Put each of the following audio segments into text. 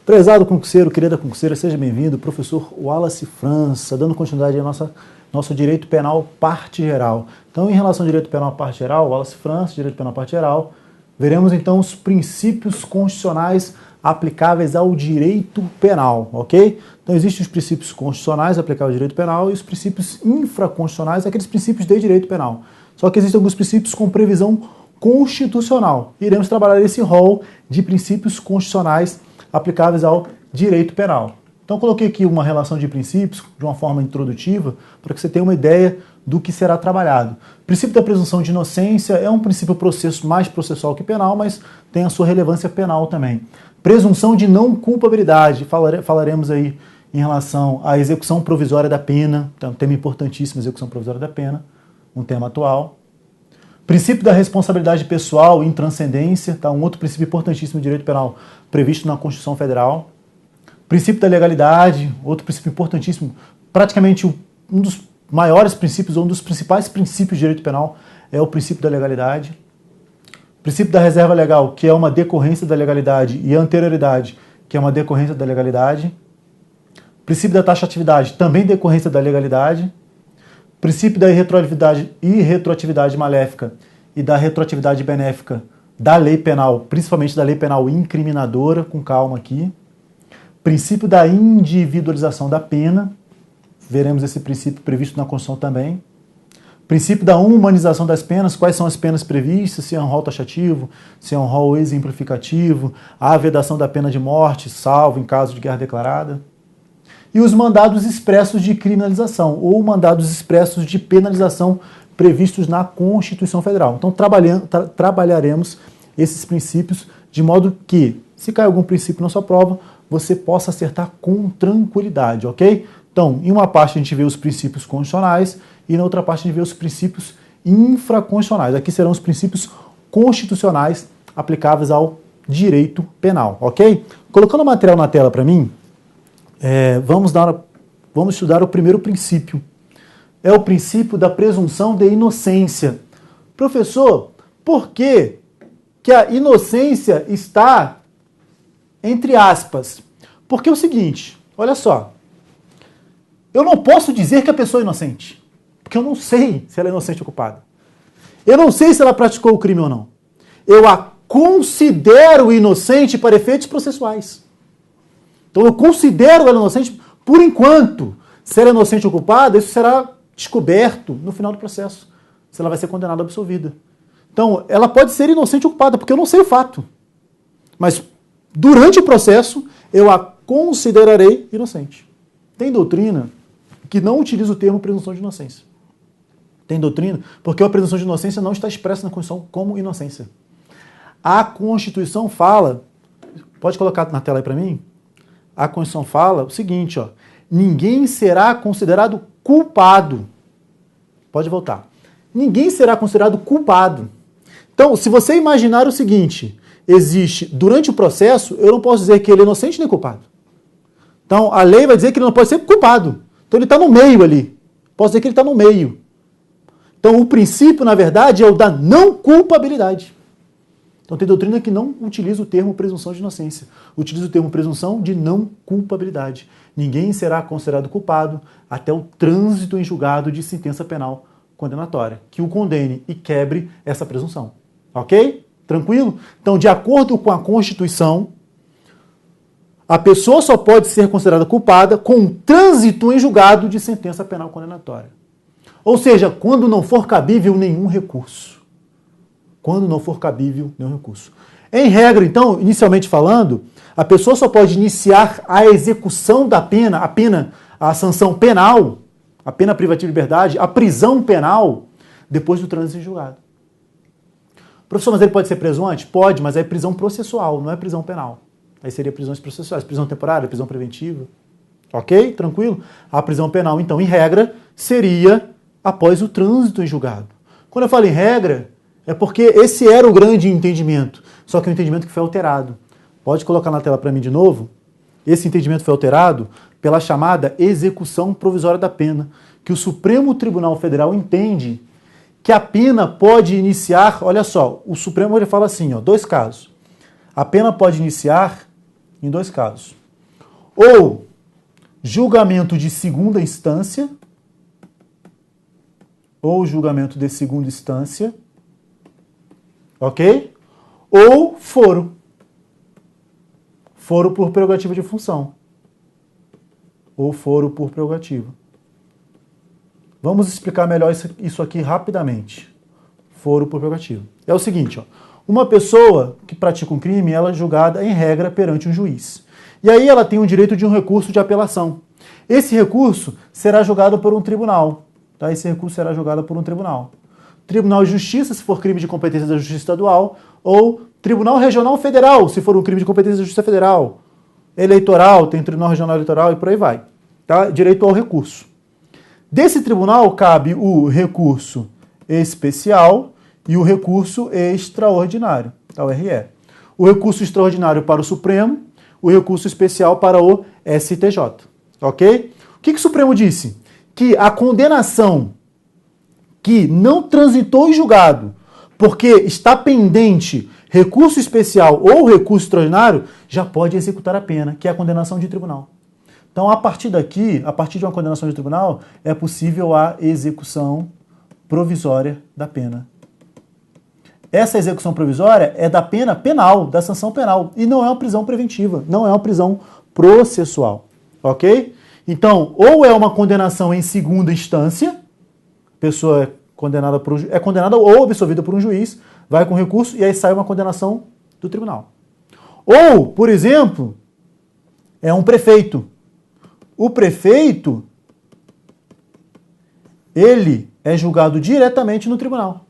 Prezado concurseiro, querida concurseira, seja bem-vindo, professor Wallace França, dando continuidade ao nosso direito penal parte geral. Então, em relação ao direito penal parte geral, Wallace França, direito penal parte geral, veremos então os princípios constitucionais aplicáveis ao direito penal, ok? Então, existem os princípios constitucionais aplicáveis ao direito penal e os princípios infraconstitucionais, aqueles princípios de direito penal. Só que existem alguns princípios com previsão constitucional. Iremos trabalhar esse rol de princípios constitucionais aplicáveis ao direito penal. Então, coloquei aqui uma relação de princípios de uma forma introdutiva para que você tenha uma ideia do que será trabalhado. O princípio da presunção de inocência é um princípio mais processual que penal, mas tem a sua relevância penal também. Presunção de não culpabilidade, falaremos aí em relação à execução provisória da pena, então, um tema importantíssimo, execução provisória da pena, um tema atual. Princípio da responsabilidade pessoal em transcendência, tá? Um outro princípio importantíssimo do direito penal previsto na Constituição Federal. Princípio da legalidade, outro princípio importantíssimo, praticamente um dos maiores princípios, ou um dos principais princípios do direito penal é o princípio da legalidade. Princípio da reserva legal, que é uma decorrência da legalidade, e a anterioridade, que é uma decorrência da legalidade. Princípio da taxatividade, também decorrência da legalidade. Princípio da irretroatividade maléfica e da retroatividade benéfica da lei penal, principalmente da lei penal incriminadora, com calma aqui. Princípio da individualização da pena, veremos esse princípio previsto na Constituição também. Princípio da humanização das penas, quais são as penas previstas, se é um rol taxativo, se é um rol exemplificativo, a vedação da pena de morte, salvo em caso de guerra declarada. E os mandados expressos de criminalização, ou mandados expressos de penalização previstos na Constituição Federal. Então, trabalharemos esses princípios de modo que, se cair algum princípio na sua prova, você possa acertar com tranquilidade, ok? Então, em uma parte a gente vê os princípios constitucionais e na outra parte a gente vê os princípios infraconstitucionais. Aqui serão os princípios constitucionais aplicáveis ao direito penal, ok? Colocando o material na tela para mim, vamos estudar o primeiro princípio. É o princípio da presunção de inocência. Professor, por que a inocência está entre aspas? Porque é o seguinte, olha só, eu não posso dizer que a pessoa é inocente, porque eu não sei se ela é inocente ou culpada. Eu não sei se ela praticou o crime ou não. Eu a considero inocente para efeitos processuais. Então eu considero ela inocente por enquanto. Se ela é inocente ou culpada, isso será descoberto no final do processo. Se ela vai ser condenada ou absolvida. Então, ela pode ser inocente ou culpada, porque eu não sei o fato. Mas durante o processo, eu a considerarei inocente. Tem doutrina que não utiliza o termo presunção de inocência. Tem doutrina porque a presunção de inocência não está expressa na Constituição como inocência. A Constituição fala, pode colocar na tela aí para mim? A Constituição fala o seguinte, ó, ninguém será considerado culpado. Pode voltar. Ninguém será considerado culpado. Então, se você imaginar o seguinte, existe, durante o processo, eu não posso dizer que ele é inocente nem culpado. Então, a lei vai dizer que ele não pode ser culpado. Então, ele está no meio ali. Posso dizer que ele está no meio. Então, o princípio, na verdade, é o da não culpabilidade. Então, tem doutrina que não utiliza o termo presunção de inocência. Utiliza o termo presunção de não culpabilidade. Ninguém será considerado culpado até o trânsito em julgado de sentença penal condenatória, que o condene e quebre essa presunção. Ok? Tranquilo? Então, de acordo com a Constituição, a pessoa só pode ser considerada culpada com trânsito em julgado de sentença penal condenatória. Ou seja, quando não for cabível nenhum recurso. Quando não for cabível nenhum recurso. Em regra, então, inicialmente falando, a pessoa só pode iniciar a execução da pena, a sanção penal, a pena privativa de liberdade, a prisão penal, depois do trânsito em julgado. Professor, mas ele pode ser preso antes? Pode, mas é prisão processual, não é prisão penal. Aí seria prisões processuais, prisão temporária, prisão preventiva. Ok? Tranquilo? A prisão penal, então, em regra, seria após o trânsito em julgado. Quando eu falo em regra, é porque esse era o grande entendimento, só que o entendimento que foi alterado. Pode colocar na tela para mim de novo? Esse entendimento foi alterado pela chamada execução provisória da pena, que o Supremo Tribunal Federal entende que a pena pode iniciar, olha só, o Supremo ele fala assim, ó, dois casos. A pena pode iniciar em dois casos. Ou julgamento de segunda instância, ok? Ou foro. Foro por prerrogativa de função. Ou foro por prerrogativa. Vamos explicar melhor isso aqui rapidamente. Foro por prerrogativa. É o seguinte, ó. Uma pessoa que pratica um crime, ela é julgada em regra perante um juiz. E aí ela tem o direito de um recurso de apelação. Esse recurso será julgado por um tribunal. Tá? Esse recurso será julgado por um tribunal. Tribunal de Justiça, se for crime de competência da Justiça Estadual, ou Tribunal Regional Federal, se for um crime de competência da Justiça Federal. Eleitoral, tem Tribunal Regional Eleitoral e por aí vai. Tá? Direito ao recurso. Desse tribunal cabe o recurso especial e o recurso extraordinário, tá? O RE. O recurso extraordinário para o Supremo, o recurso especial para o STJ. Ok? O que o Supremo disse? Que a condenação que não transitou em julgado porque está pendente recurso especial ou recurso extraordinário já pode executar a pena, que é a condenação de tribunal. Então, a partir daqui, a partir de uma condenação de tribunal, é possível a execução provisória da pena. Essa execução provisória é da pena penal, da sanção penal, e não é uma prisão preventiva, não é uma prisão processual, ok? Então, ou é uma condenação em segunda instância, a pessoa é condenada ou absolvida por um juiz, vai com recurso e aí sai uma condenação do tribunal. Ou, por exemplo, é um prefeito. O prefeito, ele é julgado diretamente no tribunal.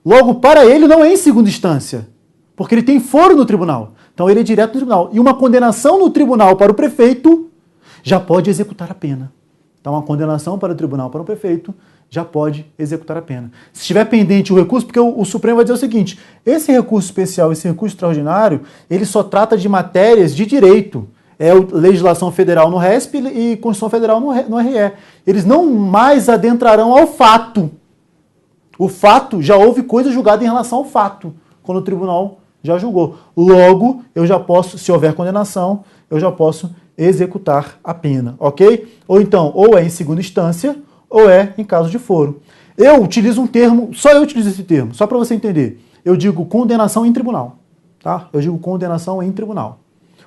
Logo, para ele não é em segunda instância, porque ele tem foro no tribunal. Então ele é direto no tribunal. E uma condenação no tribunal para o prefeito já pode executar a pena. Então, uma condenação para o tribunal para o prefeito já pode executar a pena. Se estiver pendente o recurso, porque o Supremo vai dizer o seguinte, esse recurso especial, esse recurso extraordinário, ele só trata de matérias de direito. É legislação federal no RESP e Constituição Federal no RE. Eles não mais adentrarão ao fato. O fato, já houve coisa julgada em relação ao fato, quando o tribunal já julgou. Logo, eu já posso, se houver condenação, eu já posso executar a pena, ok? Ou então, ou é em segunda instância, ou é em caso de foro. Eu utilizo um termo, só eu utilizo esse termo, só para você entender. Eu digo condenação em tribunal, tá? Eu digo condenação em tribunal.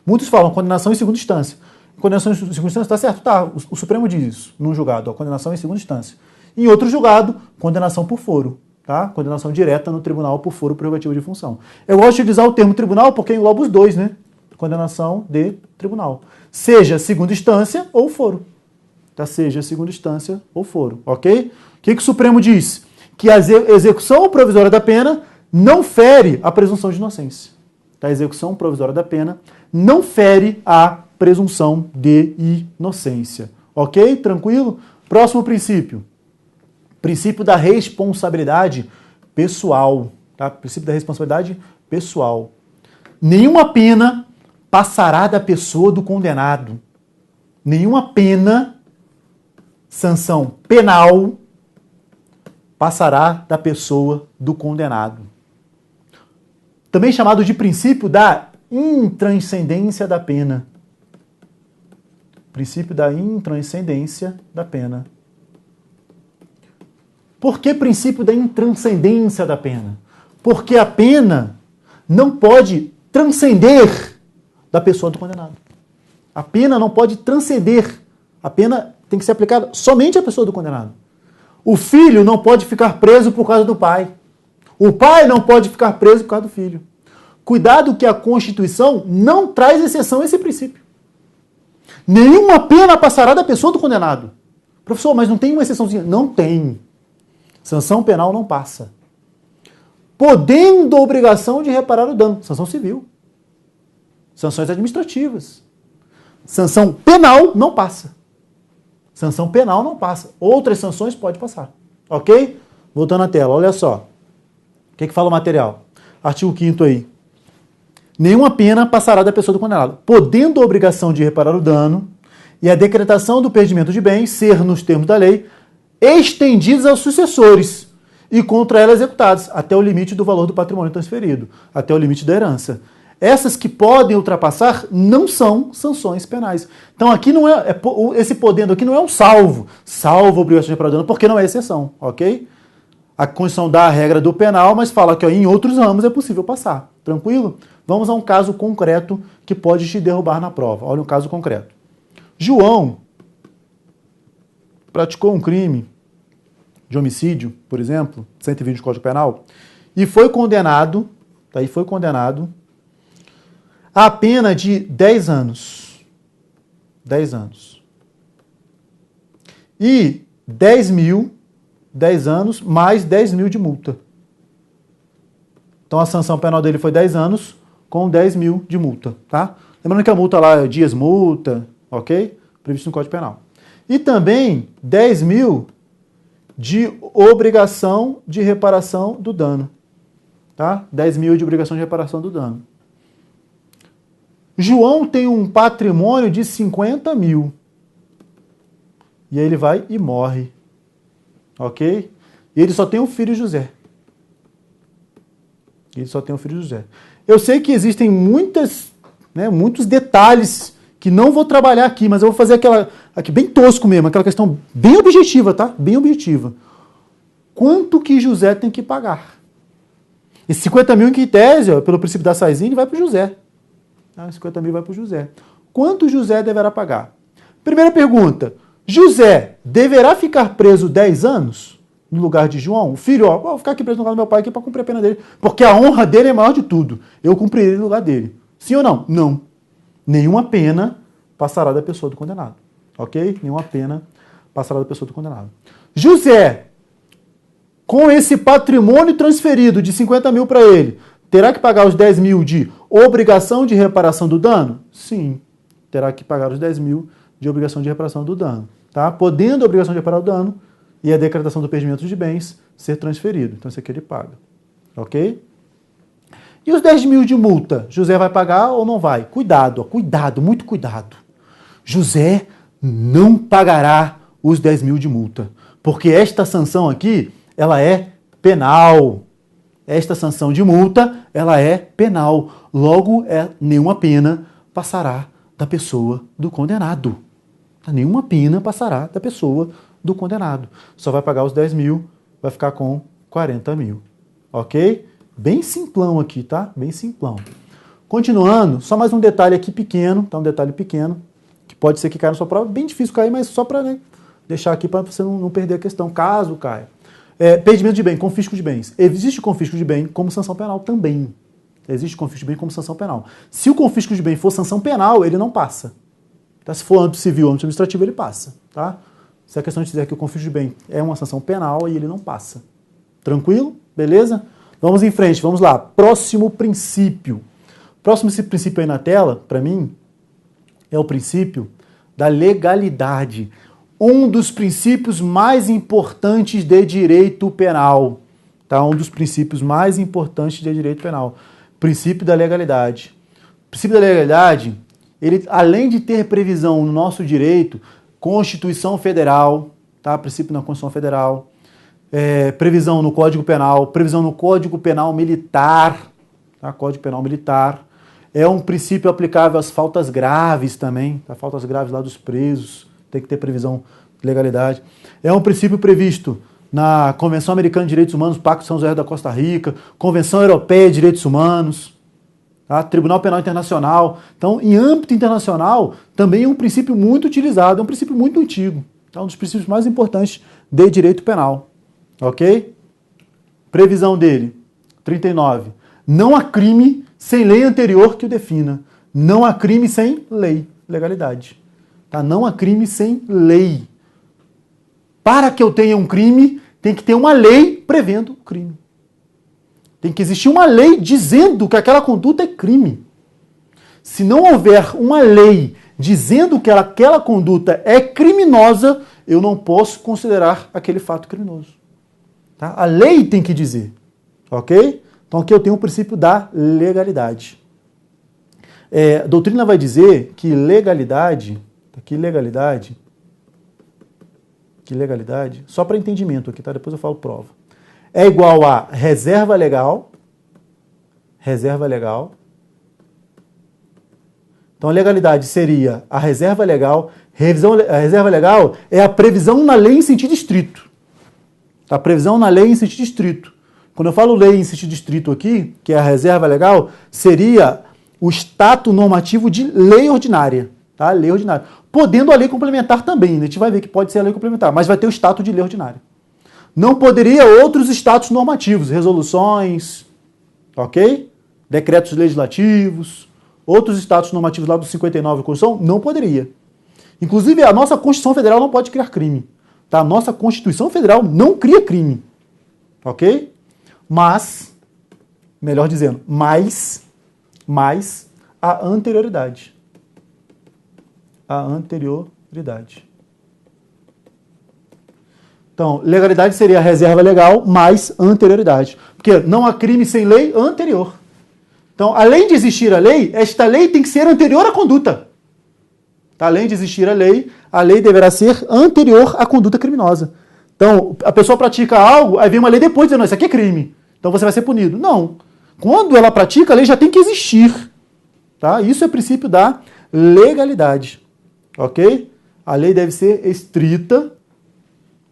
Muitos falam condenação em segunda instância. Condenação em segunda instância está certo? Tá, o Supremo diz isso num julgado, ó, condenação em segunda instância. Em outro julgado, condenação por foro, tá? Condenação direta no tribunal por foro prerrogativa de função. Eu gosto de utilizar o termo tribunal porque engloba os dois, né? Condenação de tribunal. Seja segunda instância ou foro. Tá? Seja segunda instância ou foro, ok? O que o Supremo diz? Que a execução provisória da pena não fere a presunção de inocência. A execução provisória da pena não fere a presunção de inocência. Ok? Tranquilo? Próximo princípio. Princípio da responsabilidade pessoal. Tá? Princípio da responsabilidade pessoal. Nenhuma pena passará da pessoa do condenado. Nenhuma pena, sanção penal, passará da pessoa do condenado. Também chamado de princípio da intranscendência da pena. Princípio da intranscendência da pena. Por que princípio da intranscendência da pena? Porque a pena não pode transcender da pessoa do condenado. A pena não pode transcender. A pena tem que ser aplicada somente à pessoa do condenado. O filho não pode ficar preso por causa do pai. O pai não pode ficar preso por causa do filho. Cuidado que a Constituição não traz exceção a esse princípio. Nenhuma pena passará da pessoa do condenado. Professor, mas não tem uma exceçãozinha? Não tem. Sanção penal não passa. Podendo a obrigação de reparar o dano. Sanção civil. Sanções administrativas. Sanção penal não passa. Sanção penal não passa. Outras sanções pode passar. Ok? Voltando à tela, olha só. O que fala o material? Artigo 5º aí. Nenhuma pena passará da pessoa do condenado, podendo a obrigação de reparar o dano e a decretação do perdimento de bens ser, nos termos da lei, estendidos aos sucessores e contra ela executados, até o limite do valor do patrimônio transferido, até o limite da herança. Essas que podem ultrapassar não são sanções penais. Então aqui não esse podendo aqui não é um salvo a obrigação de reparar o dano, porque não é exceção, ok? A Constituição dá a regra do penal, mas fala que ó, em outros ramos é possível passar. Tranquilo? Vamos a um caso concreto que pode te derrubar na prova. Olha um caso concreto. João praticou um crime de homicídio, por exemplo, 120 do Código Penal, e foi condenado a pena de 10 anos. 10 anos. E 10 anos mais 10 mil de multa. Então a sanção penal dele foi 10 anos com 10 mil de multa, tá? Lembrando que a multa lá é dias multa, ok? Previsto no Código Penal. E também 10 mil de obrigação de reparação do dano, tá? 10 mil de obrigação de reparação do dano. João tem um patrimônio de 50 mil. E aí ele vai e morre. Ok? E ele só tem um filho, José. Eu sei que existem muitos detalhes que não vou trabalhar aqui, mas eu vou fazer aqui bem tosco mesmo, aquela questão bem objetiva, tá? Bem objetiva. Quanto que José tem que pagar? E 50 mil, em tese, ó, pelo princípio da Saizine, vai para o José. 50 mil vai para o José. Quanto José deverá pagar? Primeira pergunta. José deverá ficar preso 10 anos no lugar de João? O filho, ó, vou ficar aqui preso no lugar do meu pai aqui para cumprir a pena dele, porque a honra dele é maior de tudo. Eu cumprirei no lugar dele. Sim ou não? Não. Nenhuma pena passará da pessoa do condenado. Ok? Nenhuma pena passará da pessoa do condenado. José, com esse patrimônio transferido de 50 mil para ele, terá que pagar os 10 mil de obrigação de reparação do dano? Sim, terá que pagar os 10 mil de obrigação de reparação do dano. Tá? Podendo a obrigação de reparar o dano e a decretação do perdimento de bens ser transferido. Então, isso aqui ele paga. Ok? E os 10 mil de multa? José vai pagar ou não vai? Cuidado, ó, cuidado, muito cuidado. José não pagará os 10 mil de multa. Porque esta sanção aqui, ela é penal. Esta sanção de multa, ela é penal. Logo, nenhuma pena passará da pessoa do condenado. Nenhuma pena passará da pessoa do condenado. Só vai pagar os 10 mil, vai ficar com 40 mil. Ok? Bem simplão aqui, tá? Bem simplão. Continuando, só mais um detalhe aqui pequeno, tá? Um detalhe pequeno, que pode ser que caia na sua prova. Bem difícil cair, mas só para deixar aqui para você não perder a questão, caso caia. Perdimento de bem, confisco de bens. Existe confisco de bem como sanção penal também. Existe confisco de bem como sanção penal. Se o confisco de bem for sanção penal, ele não passa. Tá? Se for âmbito civil ou âmbito administrativo, ele passa. Tá? Se a questão de dizer que o confisco de bem é uma sanção penal, aí ele não passa. Tranquilo? Beleza? Vamos em frente, vamos lá. Próximo princípio. Próximo princípio aí na tela, para mim, é o princípio da legalidade. Um dos princípios mais importantes de direito penal. Tá? Um dos princípios mais importantes de direito penal. Princípio da legalidade. O princípio da legalidade, ele, além de ter previsão no nosso direito, Constituição Federal, tá? Princípio na Constituição Federal, previsão no Código Penal, previsão no Código Penal Militar, tá? Código Penal Militar. É um princípio aplicável às faltas graves também, tá? Faltas graves lá dos presos, tem que ter previsão de legalidade. É um princípio previsto na Convenção Americana de Direitos Humanos, Pacto de São José da Costa Rica, Convenção Europeia de Direitos Humanos, tá? Tribunal Penal Internacional. Então, em âmbito internacional, também é um princípio muito utilizado, é um princípio muito antigo. É um dos princípios mais importantes de direito penal. Ok? Previsão dele, 39. Não há crime sem lei anterior que o defina. Não há crime sem lei, legalidade. Tá? Não há crime sem lei. Para que eu tenha um crime, tem que ter uma lei prevendo o crime. Tem que existir uma lei dizendo que aquela conduta é crime. Se não houver uma lei dizendo que aquela conduta é criminosa, eu não posso considerar aquele fato criminoso. Tá? A lei tem que dizer. Ok? Então aqui eu tenho o princípio da legalidade. A doutrina vai dizer que legalidade, só para entendimento aqui, tá? Depois eu falo prova. É igual a reserva legal, Então, a legalidade seria a reserva legal. A reserva legal é a previsão na lei em sentido estrito. A previsão na lei em sentido estrito. Quando eu falo lei em sentido estrito aqui, que é a reserva legal, seria o status normativo de lei ordinária. Tá? Lei ordinária. Podendo a lei complementar também. A gente vai ver que pode ser a lei complementar, mas vai ter o status de lei ordinária. Não poderia outros status normativos, resoluções, ok? Decretos legislativos, outros status normativos lá do 59 da Constituição, não poderia. Inclusive, a nossa Constituição Federal não pode criar crime. Tá? A nossa Constituição Federal não cria crime. Ok? Mas, melhor dizendo, mais a anterioridade. A anterioridade. Então, legalidade seria a reserva legal mais anterioridade. Porque não há crime sem lei anterior. Então, além de existir a lei, esta lei tem que ser anterior à conduta. Tá? Além de existir a lei deverá ser anterior à conduta criminosa. Então, a pessoa pratica algo, aí vem uma lei depois dizendo, isso aqui é crime. Então você vai ser punido. Não. Quando ela pratica, a lei já tem que existir. Tá? Isso é o princípio da legalidade. Ok? A lei deve ser estrita,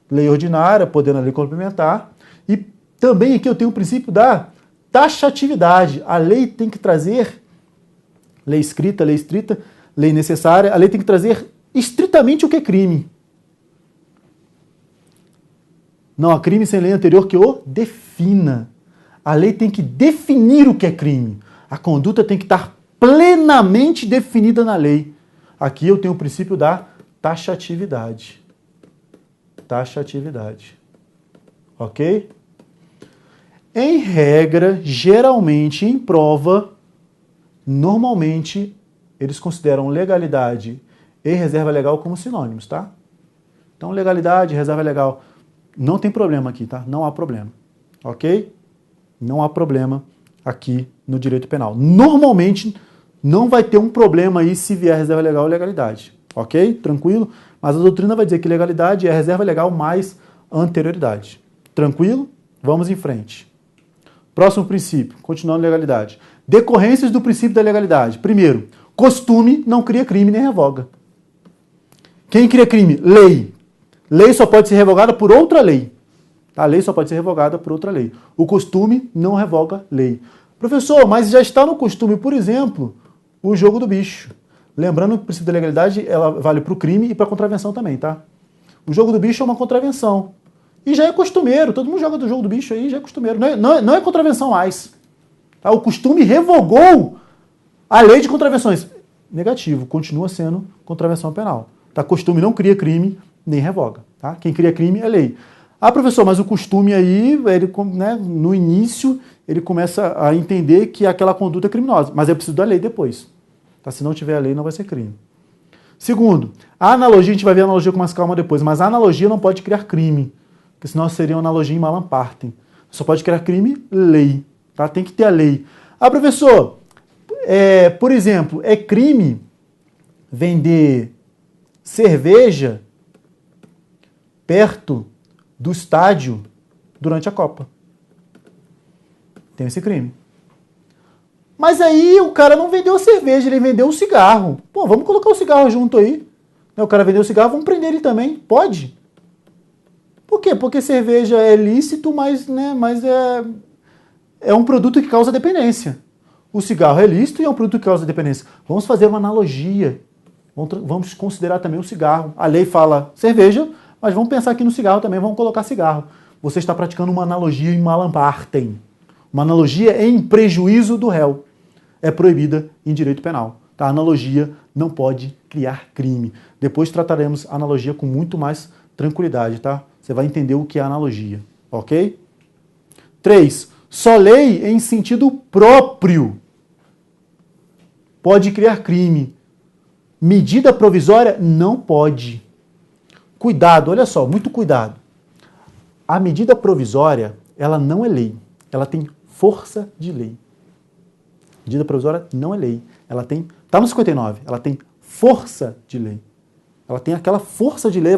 lei ordinária, podendo a lei complementar. E também aqui eu tenho o princípio da taxatividade. A lei tem que trazer, lei escrita, lei necessária, a lei tem que trazer estritamente o que é crime. Não há crime sem lei anterior que o defina. A lei tem que definir o que é crime. A conduta tem que estar plenamente definida na lei. Aqui eu tenho o princípio da taxatividade. Taxatividade. Ok? Em regra, geralmente em prova, normalmente eles consideram legalidade e reserva legal como sinônimos, tá? Então, legalidade e reserva legal não tem problema aqui, tá? Não há problema. Ok? Não há problema aqui no direito penal. Normalmente não vai ter um problema aí se vier reserva legal ou legalidade. Ok? Tranquilo? Mas a doutrina vai dizer que legalidade é a reserva legal mais anterioridade. Tranquilo? Vamos em frente. Próximo princípio, continuando legalidade. Decorrências do princípio da legalidade. Primeiro, costume não cria crime nem revoga. Quem cria crime? Lei. Lei só pode ser revogada por outra lei. A lei só pode ser revogada por outra lei. O costume não revoga lei. Professor, mas já está no costume, por exemplo, o jogo do bicho. Lembrando que o princípio da legalidade ela vale para o crime e para a contravenção também, tá? O jogo do bicho é uma contravenção. E já é costumeiro. Todo mundo joga do jogo do bicho aí, já é costumeiro. Não é contravenção mais. Tá? O costume revogou a lei de contravenções. Negativo, continua sendo contravenção penal. Tá? Costume não cria crime, nem revoga. Tá? Quem cria crime é lei. Ah, professor, mas o costume aí, ele, né, no início, ele começa a entender que aquela conduta é criminosa. Mas é preciso da lei depois. Tá? Se não tiver a lei, não vai ser crime. Segundo, a analogia, a gente vai ver a analogia com mais calma depois, mas a analogia não pode criar crime. Porque senão seria uma analogia em malam partem. Só pode criar crime, lei. Tá? Tem que ter a lei. Ah, professor, por exemplo, é crime vender cerveja perto do estádio durante a Copa. Tem esse crime. Mas aí o cara não vendeu a cerveja, ele vendeu o cigarro. Pô, vamos colocar o cigarro junto aí. O cara vendeu o cigarro, vamos prender ele também. Pode? Por quê? Porque cerveja é lícito, mas é um produto que causa dependência. O cigarro é lícito e é um produto que causa dependência. Vamos fazer uma analogia. Vamos considerar também o cigarro. A lei fala cerveja, mas vamos pensar aqui no cigarro também, vamos colocar cigarro. Você está praticando uma analogia em malam partem. Uma analogia em prejuízo do réu. É proibida em direito penal. Tá? A analogia não pode criar crime. Depois trataremos a analogia com muito mais tranquilidade, tá? Você vai entender o que é analogia, ok? 3. Só lei em sentido próprio pode criar crime. Medida provisória não pode. Cuidado, olha só, muito cuidado. A medida provisória, ela não é lei. Ela tem força de lei. Medida provisória não é lei. Ela tem, tá no 59, ela tem força de lei. Ela tem aquela força de lei,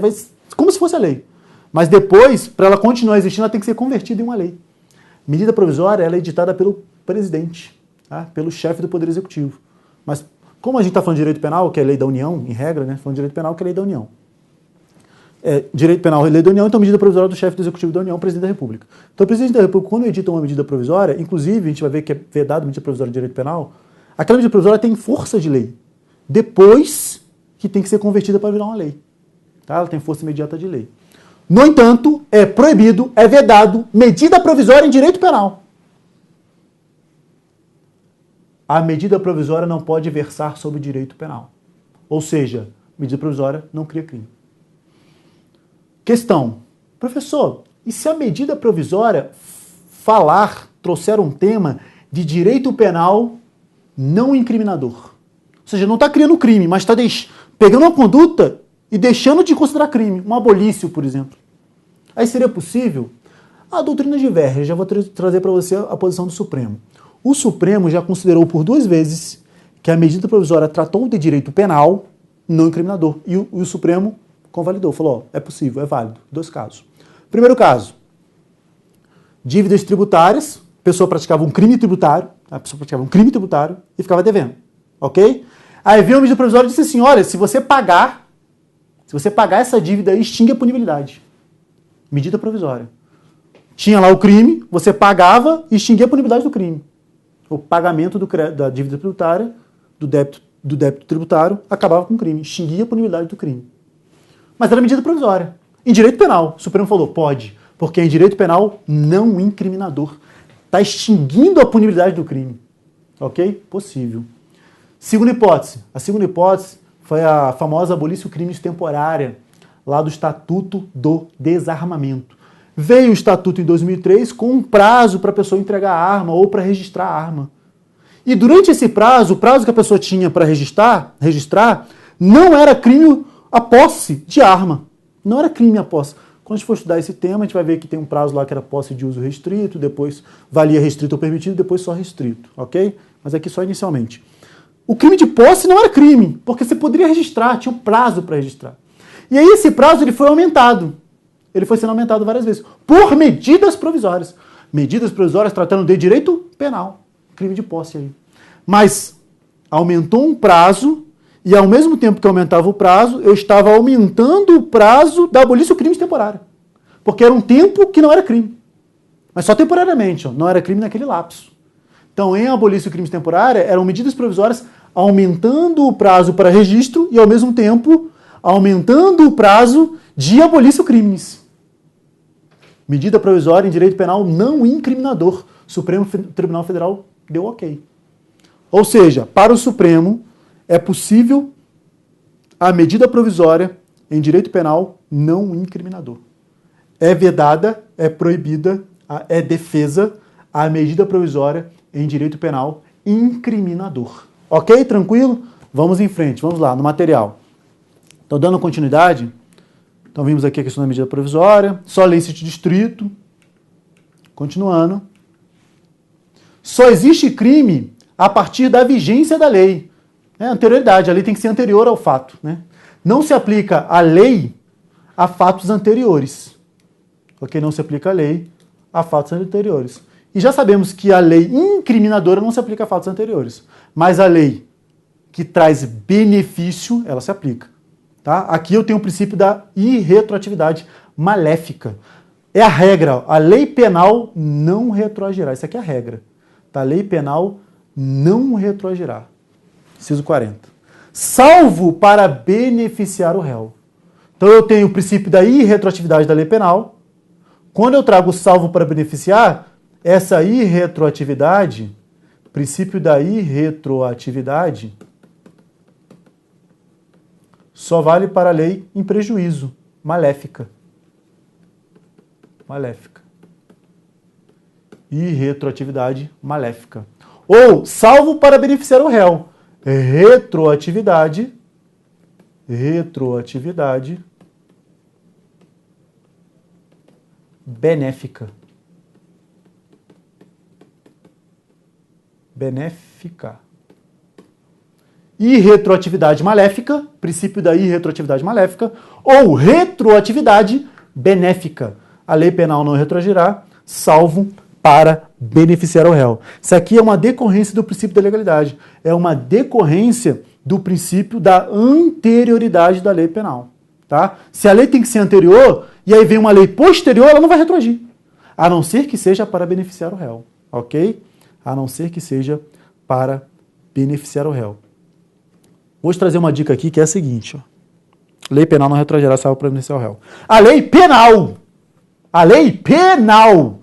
como se fosse a lei. Mas depois, para ela continuar existindo, ela tem que ser convertida em uma lei. Medida provisória, ela é editada pelo presidente, tá? Pelo chefe do Poder Executivo. Mas Como a gente está falando de direito penal, que é lei da União, em regra, né? Falando de direito penal, que é lei da União. Direito penal é lei da União, então medida provisória do chefe do Executivo da União, presidente da República. Então o presidente da República, quando edita uma medida provisória, inclusive, a gente vai ver que é vedado medida provisória de direito penal, aquela medida provisória tem força de lei. Depois que tem que ser convertida para virar uma lei. Tá? Ela tem força imediata de lei. No entanto, é proibido, é vedado medida provisória em direito penal. A medida provisória não pode versar sobre direito penal. Ou seja, medida provisória não cria crime. Questão. Professor, e se a medida provisória trouxer um tema de direito penal não incriminador? Ou seja, não está criando crime, mas está pegando uma conduta e deixando de considerar crime. Um abolício, por exemplo. Aí seria possível? A doutrina diverge. Já vou trazer para você a posição do Supremo. O Supremo já considerou por 2 vezes que a medida provisória tratou de direito penal não incriminador. E o Supremo convalidou, falou, é possível, é válido. 2 casos. Primeiro caso, dívidas tributárias, a pessoa praticava um crime tributário, e ficava devendo, ok? Aí veio a medida provisória e disse assim, olha, se você pagar essa dívida aí, extingue a punibilidade. Medida provisória. Tinha lá o crime, você pagava e extinguia a punibilidade do crime. O pagamento da dívida tributária, do débito tributário, acabava com o crime, extinguia a punibilidade do crime. Mas era medida provisória. Em direito penal, o Supremo falou, pode, porque em direito penal não incriminador. Está extinguindo a punibilidade do crime. Ok? Possível. Segunda hipótese. A segunda hipótese foi a famosa abolição crimes temporária, lá do Estatuto do Desarmamento. Veio o Estatuto em 2003 com um prazo para a pessoa entregar a arma ou para registrar a arma. E durante esse prazo, o prazo que a pessoa tinha para registrar, não era crime a posse de arma. Não era crime a posse. Quando a gente for estudar esse tema, a gente vai ver que tem um prazo lá que era posse de uso restrito, depois valia restrito ou permitido, depois só restrito, ok? Mas aqui só inicialmente. O crime de posse não era crime, porque você poderia registrar, tinha um prazo para registrar. E aí esse prazo ele foi aumentado. Ele foi sendo aumentado várias vezes, por medidas provisórias. Medidas provisórias tratando de direito penal. Crime de posse aí. Mas aumentou um prazo, e ao mesmo tempo que aumentava o prazo, eu estava aumentando o prazo da abolição crimes temporária. Porque era um tempo que não era crime. Mas só temporariamente, não era crime naquele lapso. Então, em abolição crimes temporária, eram medidas provisórias aumentando o prazo para registro e, ao mesmo tempo, aumentando o prazo de abolição crimes. Medida provisória em direito penal não incriminador. Supremo Tribunal Federal deu ok. Ou seja, para o Supremo, é possível a medida provisória em direito penal não incriminador. É vedada, é proibida, é defesa a medida provisória em direito penal incriminador. Ok? Tranquilo? Vamos em frente, vamos lá, no material. Então, dando continuidade, então vimos aqui a questão da medida provisória, só lei de distrito. Continuando. Só existe crime a partir da vigência da lei. Anterioridade, a lei tem que ser anterior ao fato. Né? Não se aplica a lei a fatos anteriores. Ok? Não se aplica a lei a fatos anteriores. E já sabemos que a lei incriminadora não se aplica a fatos anteriores. Mas a lei que traz benefício, ela se aplica. Tá? Aqui eu tenho o princípio da irretroatividade maléfica. É a regra. A lei penal não retroagirá. Isso aqui é a regra. Tá? A lei penal não retroagirá. Inciso 40. Salvo para beneficiar o réu. Então eu tenho o princípio da irretroatividade da lei penal. Quando eu trago salvo para beneficiar, essa irretroatividade, princípio da irretroatividade, só vale para a lei em prejuízo, maléfica. Maléfica. Irretroatividade maléfica. Ou salvo para beneficiar o réu. Retroatividade benéfica. Benéfica. Irretroatividade maléfica, princípio da irretroatividade maléfica, ou retroatividade benéfica. A lei penal não retroagirá, salvo para beneficiar o réu. Isso aqui é uma decorrência do princípio da legalidade. É uma decorrência do princípio da anterioridade da lei penal. Tá? Se a lei tem que ser anterior, e aí vem uma lei posterior, ela não vai retroagir. A não ser que seja para beneficiar o réu. Ok? A não ser que seja para beneficiar o réu. Vou te trazer uma dica aqui que é a seguinte. Ó. Lei penal não retroagirá salvo para beneficiar o réu. A lei penal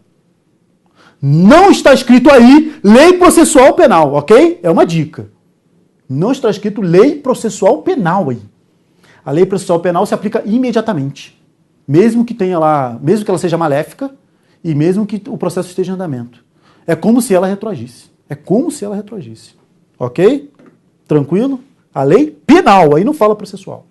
não está escrito aí lei processual penal, ok? É uma dica. Não está escrito lei processual penal aí. A lei processual penal se aplica imediatamente. Mesmo que tenha lá, mesmo que ela seja maléfica e mesmo que o processo esteja em andamento. É como se ela retroagisse. Ok? Tranquilo? A lei penal, aí não fala processual.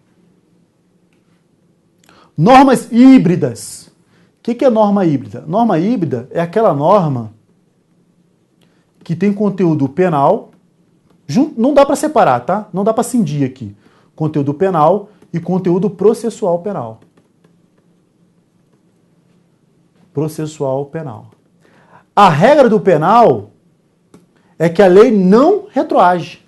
Normas híbridas. O que é norma híbrida? Norma híbrida é aquela norma que tem conteúdo penal, não dá para separar, tá? Não dá para cindir aqui. Conteúdo penal e conteúdo processual penal. Processual penal. A regra do penal é que a lei não retroage.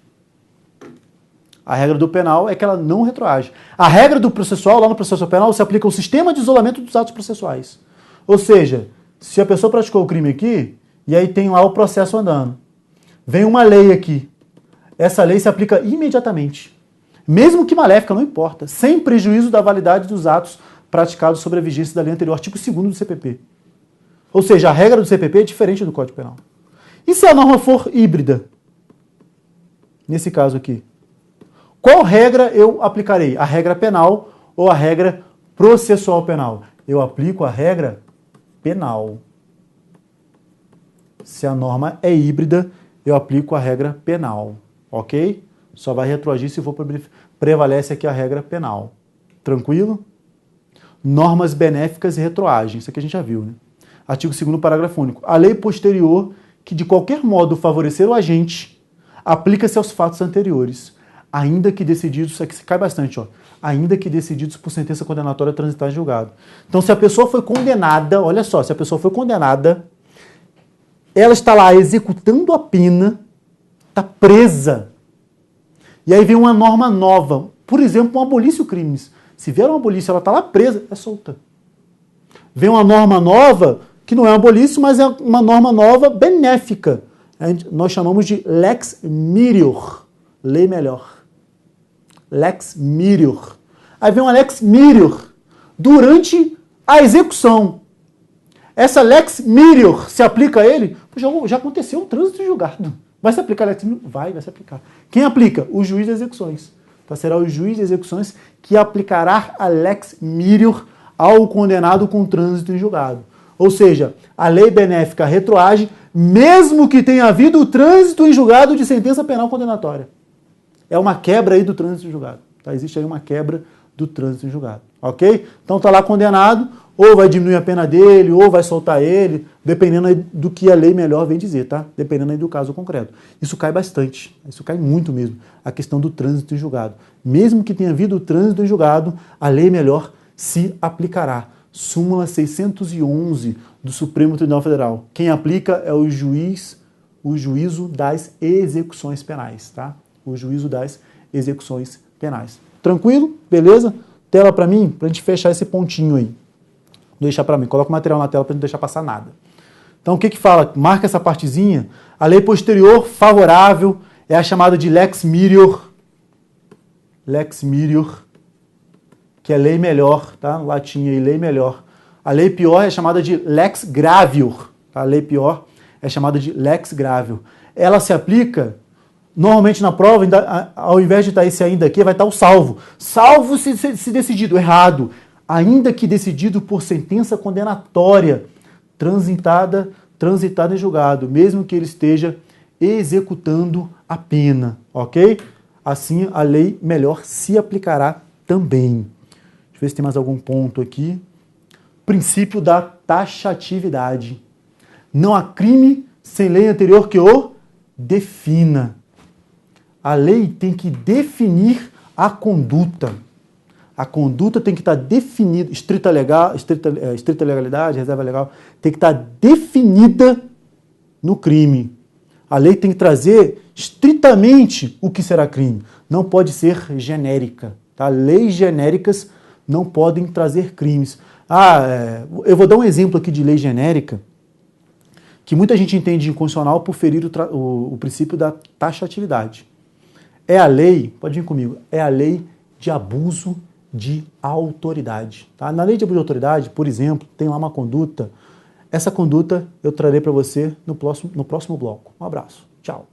A regra do penal é que ela não retroage. A regra do processual, lá no processual penal, se aplica o sistema de isolamento dos atos processuais. Ou seja, se a pessoa praticou o crime aqui, e aí tem lá o processo andando, vem uma lei aqui, essa lei se aplica imediatamente. Mesmo que maléfica, não importa, sem prejuízo da validade dos atos praticados sobre a vigência da lei anterior, artigo 2º do CPP. Ou seja, a regra do CPP é diferente do Código Penal. E se a norma for híbrida? Nesse caso aqui. Qual regra eu aplicarei? A regra penal ou a regra processual penal? Eu aplico a regra penal. Se a norma é híbrida, eu aplico a regra penal. Ok? Só vai retroagir se for prevalece aqui a regra penal. Tranquilo? Normas benéficas e retroagem. Isso aqui a gente já viu, né? Artigo 2º, parágrafo único. A lei posterior, que de qualquer modo favorecer o agente, aplica-se aos fatos anteriores, ainda que decididos, isso aqui cai bastante, ó, ainda que decididos por sentença condenatória transitada em julgado. Então, se a pessoa foi condenada, olha só, se a pessoa foi condenada, ela está lá executando a pena, está presa, e aí vem uma norma nova, por exemplo, um abolício crimes. Se vier um abolício, ela está lá presa, é solta. Vem uma norma nova, que não é um abolício, mas é uma norma nova benéfica. Nós chamamos de lex mirior, lei melhor. Lex mirior. Aí vem uma lex mirior durante a execução. Essa lex mirior se aplica a ele? Já aconteceu um trânsito de julgado. Vai se aplicar a lex mirior? Vai se aplicar. Quem aplica? O juiz de execuções. Então, será o juiz de execuções que aplicará a lex mirior ao condenado com trânsito em julgado. Ou seja, a lei benéfica retroage, mesmo que tenha havido o trânsito em julgado de sentença penal condenatória. É uma quebra aí do trânsito em julgado. Tá? Existe aí uma quebra do trânsito em julgado. Ok? Então está lá condenado, ou vai diminuir a pena dele, ou vai soltar ele, dependendo aí do que a lei melhor vem dizer, tá? Dependendo aí do caso concreto. Isso cai bastante, isso cai muito mesmo, a questão do trânsito em julgado. Mesmo que tenha havido o trânsito em julgado, a lei melhor se aplicará. Súmula 611 do Supremo Tribunal Federal. Quem aplica é o juízo das execuções penais, tá? O juízo das execuções penais. Tranquilo? Beleza? Tela para mim, pra gente fechar esse pontinho aí. Deixar para mim, coloca o material na tela para não deixar passar nada. Então o que que fala? Marca essa partezinha. A lei posterior favorável é a chamada de lex mirior. Lex mirior, que é lei melhor, tá? No latim aí, lei melhor. A lei pior é chamada de lex gravior, tá? A lei pior é chamada de lex gravior. Ela se aplica, normalmente na prova, ao invés de estar esse ainda aqui, vai estar o salvo. Salvo se decidido, errado. Ainda que decidido por sentença condenatória, transitada em julgado, mesmo que ele esteja executando a pena, ok? Assim, a lei melhor se aplicará também. Deixa eu ver se tem mais algum ponto aqui. Princípio da taxatividade. Não há crime sem lei anterior que o defina. A lei tem que definir a conduta. A conduta tem que estar definida, estrita legalidade, reserva legal, tem que estar definida no crime. A lei tem que trazer estritamente o que será crime. não pode ser genérica. Tá? Leis genéricas não podem trazer crimes. Eu vou dar um exemplo aqui de lei genérica que muita gente entende de inconstitucional por ferir o princípio da taxatividade. É a lei, pode vir comigo, é a lei de abuso de autoridade. Tá? Na lei de abuso de autoridade, por exemplo, tem lá uma conduta. Essa conduta eu trarei para você no próximo bloco. Um abraço. Tchau.